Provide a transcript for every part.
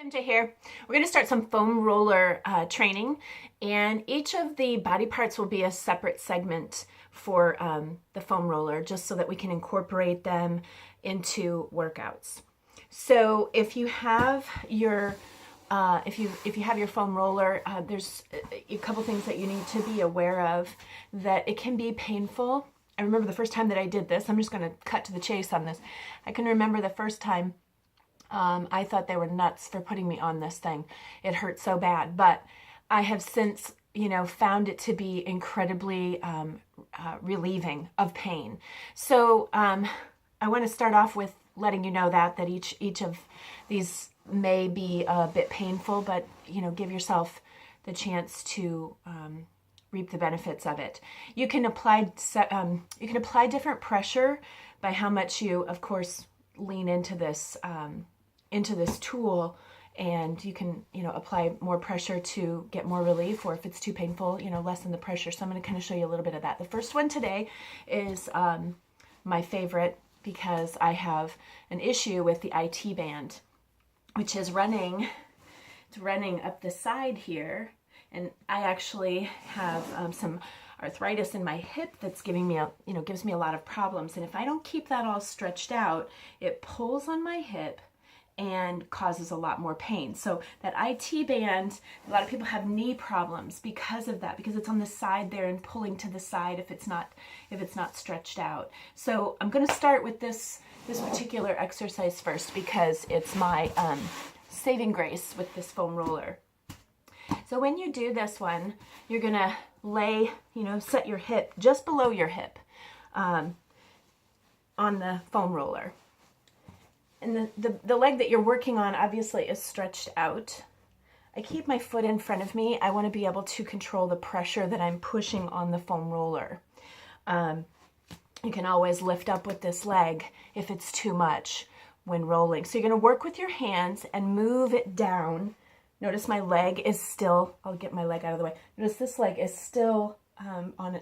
MJ here. We're going to start some foam roller training, and each of the body parts will be a separate segment for the foam roller, just so that we can incorporate them into workouts. So if you have your if you have your foam roller, there's a couple things that you need to be aware of. That it can be painful. I remember the first time that I did this. I'm just going to cut to the chase on this. I can remember the first time. I thought they were nuts for putting me on this thing. It hurt so bad, but I have since, found it to be incredibly relieving of pain. So I want to start off with letting you know that each of these may be a bit painful, but give yourself the chance to reap the benefits of it. You can apply different pressure by how much you, of course, lean into this tool, and you can apply more pressure to get more relief, or if it's too painful, lessen the pressure. So I'm going to kind of show you a little bit of that. The first one today is my favorite, because I have an issue with the IT band, which is running up the side here, and I actually have some arthritis in my hip that's giving me gives me a lot of problems. And if I don't keep that all stretched out, it pulls on my hip and causes a lot more pain. So that IT band, a lot of people have knee problems because of that, because it's on the side there and pulling to the side if it's not stretched out. So I'm going to start with this particular exercise first, because it's my saving grace with this foam roller. So when you do this one, you're going to lay, set your hip just below your hip on the foam roller. And the leg that you're working on obviously is stretched out. I keep my foot in front of me. I want to be able to control the pressure that I'm pushing on the foam roller. You can always lift up with this leg if it's too much when rolling. So you're going to work with your hands and move it down. Notice my leg is still, I'll get my leg out of the way. Notice this leg is still on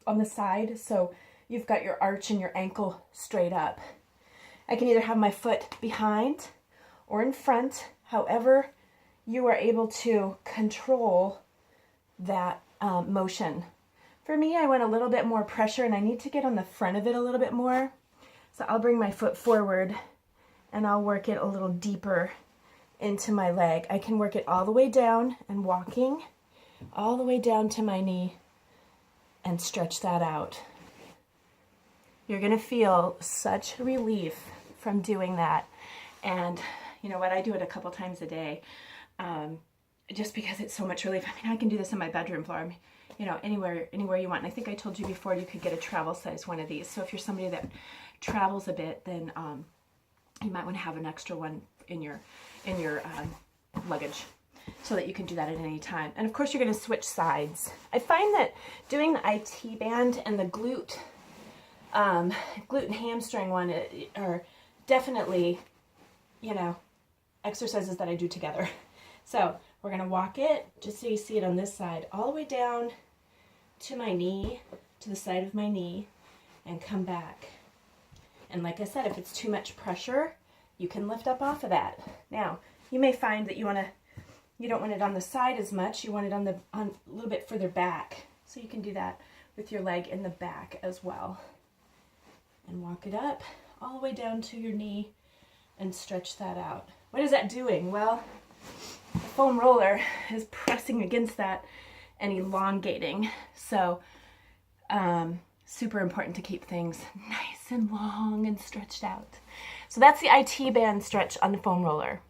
the side, so you've got your arch and your ankle straight up. I can either have my foot behind or in front, however you are able to control that motion. For me, I want a little bit more pressure, and I need to get on the front of it a little bit more. So I'll bring my foot forward and I'll work it a little deeper into my leg. I can work it all the way down and walking all the way down to my knee and stretch that out. You're going to feel such relief from doing that. And you know what? I do it a couple times a day, just because it's so much relief. I mean, I can do this on my bedroom floor, anywhere you want. And I think I told you before, you could get a travel size one of these. So if you're somebody that travels a bit, then you might want to have an extra one in your luggage, so that you can do that at any time. And of course, you're going to switch sides. I find that doing the IT band and the glute and hamstring one are definitely, exercises that I do together. So we're going to walk it, just so you see it on this side, all the way down to my knee, to the side of my knee, and come back. And like I said, if it's too much pressure, you can lift up off of that. Now, you may find that you don't want it on the side as much. You want it on a little bit further back. So you can do that with your leg in the back as well. And walk it up all the way down to your knee and stretch that out. What is that doing? Well, the foam roller is pressing against that and elongating. So super important to keep things nice and long and stretched out. So that's the IT band stretch on the foam roller.